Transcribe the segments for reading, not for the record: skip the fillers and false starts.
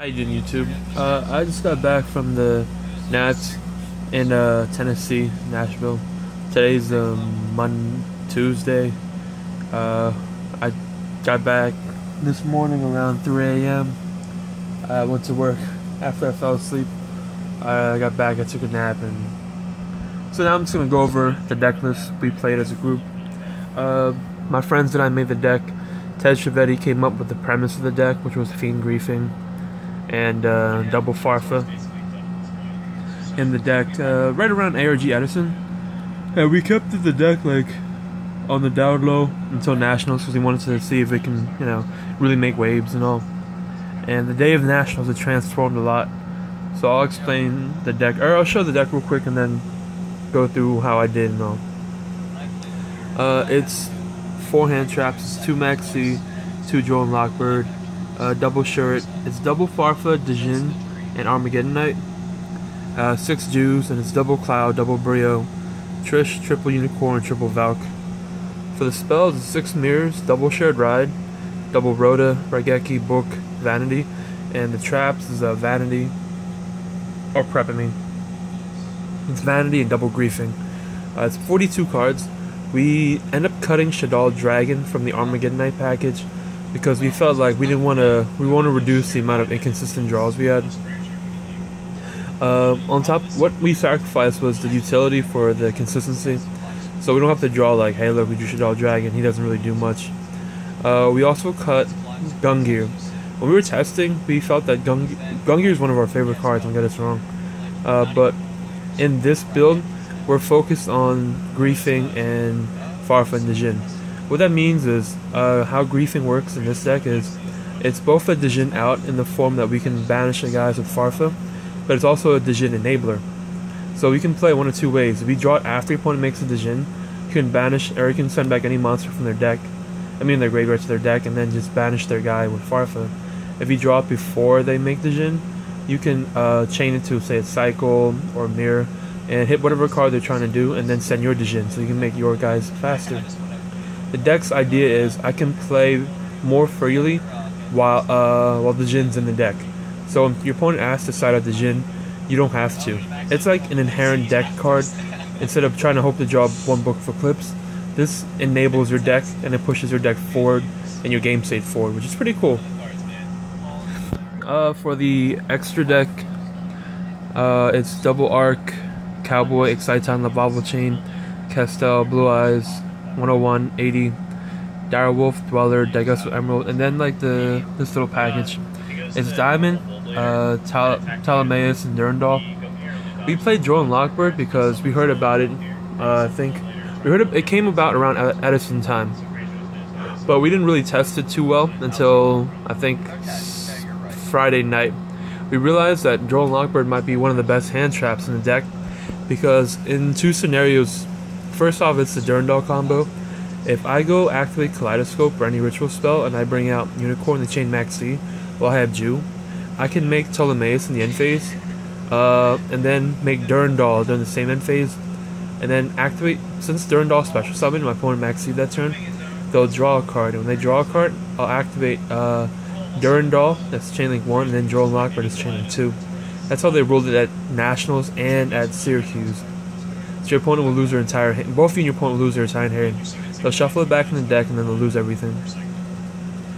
How you doing, YouTube? I just got back from the Nats in Tennessee, Nashville. Today's Tuesday. I got back this morning around 3 a.m. I went to work after I fell asleep. I got back, I took a nap, and so now I'm just gonna go over the deck list we played as a group. My friends and I made the deck. Tej Trivedi came up with the premise of the deck, which was Fiend Griefing and double Farfa in the deck, right around ARG Edison. And we kept the deck like on the down low until Nationals because we wanted to see if it can, really make waves and all. And the day of Nationals, it transformed a lot. So I'll explain the deck, or I'll show the deck real quick and then go through how I did and all. It's 4 hand traps, it's 2 Maxi, 2 Drone Lockbird, double Shirt, it's double Farfa, Djinn, and Armageddon Knight, 6 Jews, and it's double Cloud, double Brio, Trish, triple Unicorn, triple Valk. For the spells, it's 6 Mirrors, double Shared Ride, double Rhoda, Raigeki, Book, Vanity, and the traps is Vanity, or Prep, It's Vanity and double Griefing. It's 42 cards. We end up cutting Shaddoll Dragon from the Armageddon Knight package because we felt like we want to reduce the amount of inconsistent draws we had. On top, what we sacrificed was the utility for the consistency, so we don't have to draw like, hey look, we drew Shaddoll Dragon, he doesn't really do much. We also cut Gungear. When we were testing, we felt that Gungear is one of our favorite cards, don't get us wrong, but in this build we're focused on Griefing and Farfa and Djinn. What that means is, how Griefing works in this deck is, it's both a Djinn out in the form that we can banish the guys with Farfa, but it's also a Djinn enabler. So we can play one of 2 ways. If you draw it after your opponent makes a Djinn, you can banish, or you can send back any monster from their deck, their graveyard to their deck, and then just banish their guy with Farfa. If you draw it before they make the Djinn, you can chain it to, say, a Cycle or Mirror, and hit whatever card they're trying to do, and then send your Djinn, so you can make your guys faster. The deck's idea is I can play more freely while the Djinn's in the deck. So if your opponent asks to side out the Djinn, you don't have to. It's like an inherent deck card. Instead of trying to hope to draw 1 book for clips, this enables your deck and it pushes your deck forward and your game state forward, which is pretty cool. For the extra deck, it's double Arc, Cowboy, Exciton, Lavalval Chain, Castel, Blue Eyes, 101, 80, Dire Wolf, Dweller, Daigusto Emerald, and then like this little package. It's Diamond, Ptolemaeus, and Durandal. We played Drone Lockbird because we heard about it. I think we heard it came about around Edison time, but we didn't really test it too well until I think Friday night. We realized that Drone Lockbird might be one of the best hand traps in the deck because in 2 scenarios. First off, it's the Durandal combo. If I go activate Kaleidoscope or any ritual spell and I bring out Unicorn, the Chain Maxi, while I have Jew, I can make Ptolemaeus in the end phase, and then make Durandal during the same end phase, and then activate, since Durandal special summon, my opponent Maxi that turn, they'll draw a card, and when they draw a card, I'll activate Durandal, that's Chainlink 1, and then Drone Lockbird is Chainlink 2. That's how they ruled it at Nationals and at Syracuse. So your opponent will lose their entire hand. Both of you and your opponent will lose their entire hand. They'll shuffle it back in the deck and then they'll lose everything.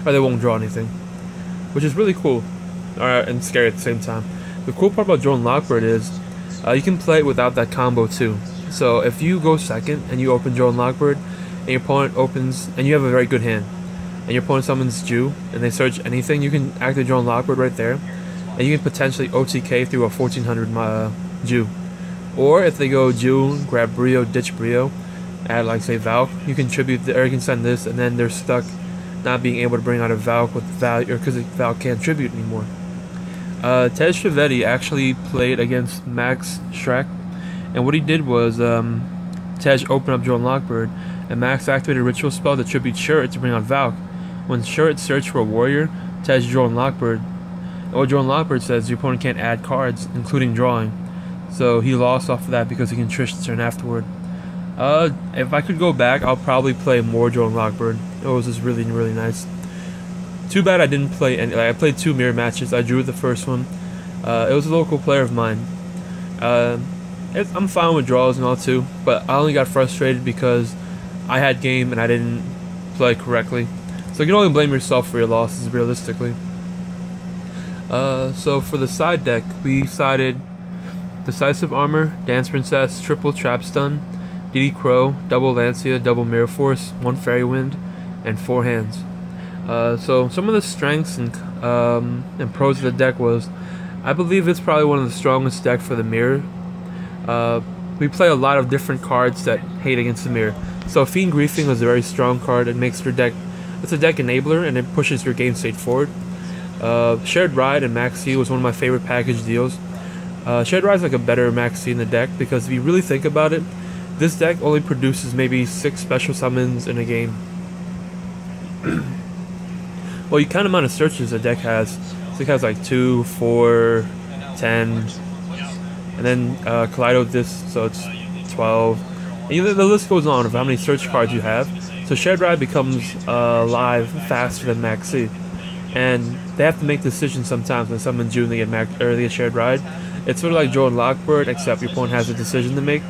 Or they won't draw anything. Which is really cool. And scary at the same time. The cool part about Drone Lockbird is you can play it without that combo too. So if you go second and you open Drone Lockbird and your opponent opens, and you have a very good hand, and your opponent summons Jew and they search anything, you can activate Drone Lockbird right there. And you can potentially OTK through a 1400 Jew. Or if they go Jew, grab Brio, ditch Brio, add like say Valk, you can tribute or you can send this, and then they're stuck not being able to bring out a Valk with value, or because Valk can't tribute anymore. Tej Trivedi actually played against Max Shrek, and what he did was Tej opened up Drone Lockbird, and Max activated a ritual spell to tribute Shirt to bring out Valk. When Shirt searched for a warrior, Tej Drone Lockbird. And what Drone Lockbird says, your opponent can't add cards, including drawing. So he lost off of that because he can Trish the turn afterward. If I could go back, I'll probably play more Drone Lockbird. It was just really, really nice. Too bad I didn't play any. Like, I played 2 mirror matches. I drew the first one. It was a local player of mine. I'm fine with draws and all too, but I only got frustrated because I had game and I didn't play correctly. So you can only blame yourself for your losses, realistically. So for the side deck, we sided Decisive Armor, Dance Princess, Triple Trap Stun, DD Crow, Double Lancia, Double Mirror Force, 1 Fairy Wind, and 4 hands. So some of the strengths and pros of the deck was, I believe it's probably one of the strongest decks for the mirror. We play a lot of different cards that hate against the mirror. So Fiend Griefing is a very strong card. It makes your deck, it's a deck enabler, and it pushes your game state forward. Shared Ride and Maxi was one of my favorite package deals. Shared Ride is like a better Maxi in the deck because if you really think about it, this deck only produces maybe 6 special summons in a game. Well, you count the amount of searches the deck has. So it has like 2, 4, 10, and then Kaleido Disc, so it's 12. And the list goes on of how many search cards you have. So Shared Ride becomes live faster than Maxi. And they have to make decisions sometimes when someone June they get Shared Ride. It's sort of like Joe and Lockbird, except your opponent has a decision to make.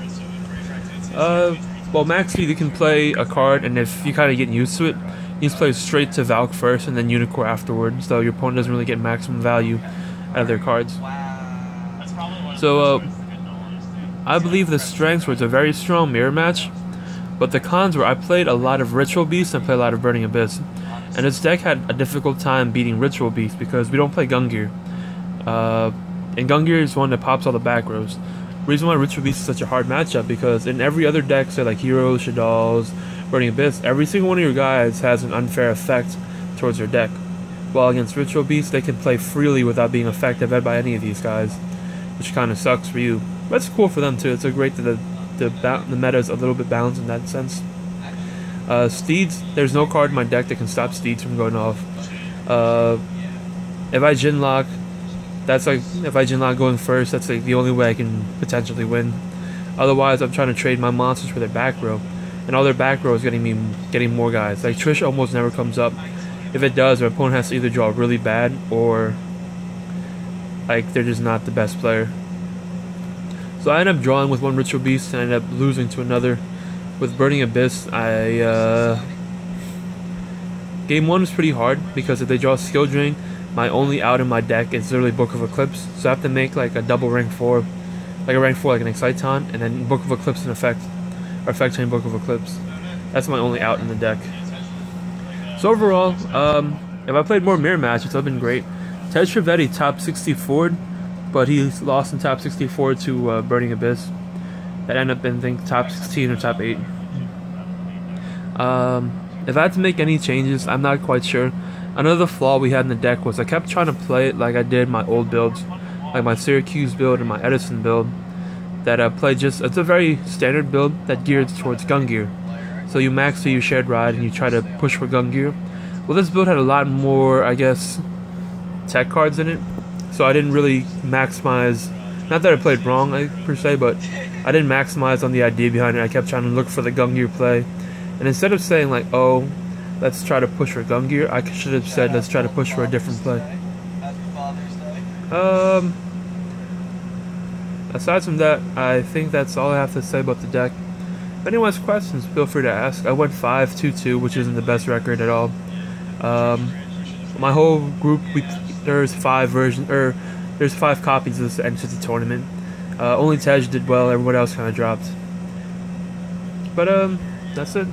Well, Maxi, you can play a card, and if you kind of get used to it, you just play straight to Valk first and then Unicorn afterwards, so your opponent doesn't really get maximum value out of their cards. So, I believe the strengths were it's a very strong mirror match, but the cons were I played a lot of Ritual Beast and played a lot of Burning Abyss. And this deck had a difficult time beating Ritual Beast because we don't play Gungear. And Gungear is one that pops all the back rows. Reason why Ritual Beast is such a hard matchup because in every other deck, say like Heroes, Shaddolls, Burning Abyss, every single one of your guys has an unfair effect towards their deck. While against Ritual Beast, they can play freely without being affected by any of these guys, which kind of sucks for you. But it's cool for them too. It's a great that the meta is a little bit balanced in that sense. Steeds, there's no card in my deck that can stop Steeds from going off. If I Jinlock, that's like, if I Jinlock going first, that's like the only way I can potentially win. Otherwise, I'm trying to trade my monsters for their back row, and all their back row is getting more guys. Like Trish almost never comes up. If it does, my opponent has to either draw really bad or like they're just not the best player. So I ended up drawing with 1 Ritual Beast and I ended up losing to another. With Burning Abyss, game 1 was pretty hard because if they draw Skill Drain, my only out in my deck is literally Book of Eclipse. So I have to make like a double rank 4, like a rank 4 like an Exciton, and then Book of Eclipse and Effect, or Effect Chain Book of Eclipse. That's my only out in the deck. So overall, if I played more mirror matches, it would have been great. Tej Trivedi top 64, but he lost in top 64 to Burning Abyss. That ended up in, I think, top 16 or top 8. If I had to make any changes, I'm not quite sure. Another flaw we had in the deck was I kept trying to play it like I did my old builds, like my Syracuse build and my Edison build. That I played just, it's a very standard build that geared towards Gungear. So you max your Shared Ride and you try to push for Gungear. Well, this build had a lot more, I guess, tech cards in it. So I didn't really maximize, not that I played wrong per se, but I didn't maximize on the idea behind it. I kept trying to look for the Gungear play. And instead of saying like, oh, let's try to push for Gungear, I should have said, let's try to push for a different play. Aside from that, I think that's all I have to say about the deck. If anyone has questions, feel free to ask. I went 5-2-2, which isn't the best record at all. My whole group, there's 5 copies of this entity tournament. Only Tej did well, everyone else kind of dropped. But that's it.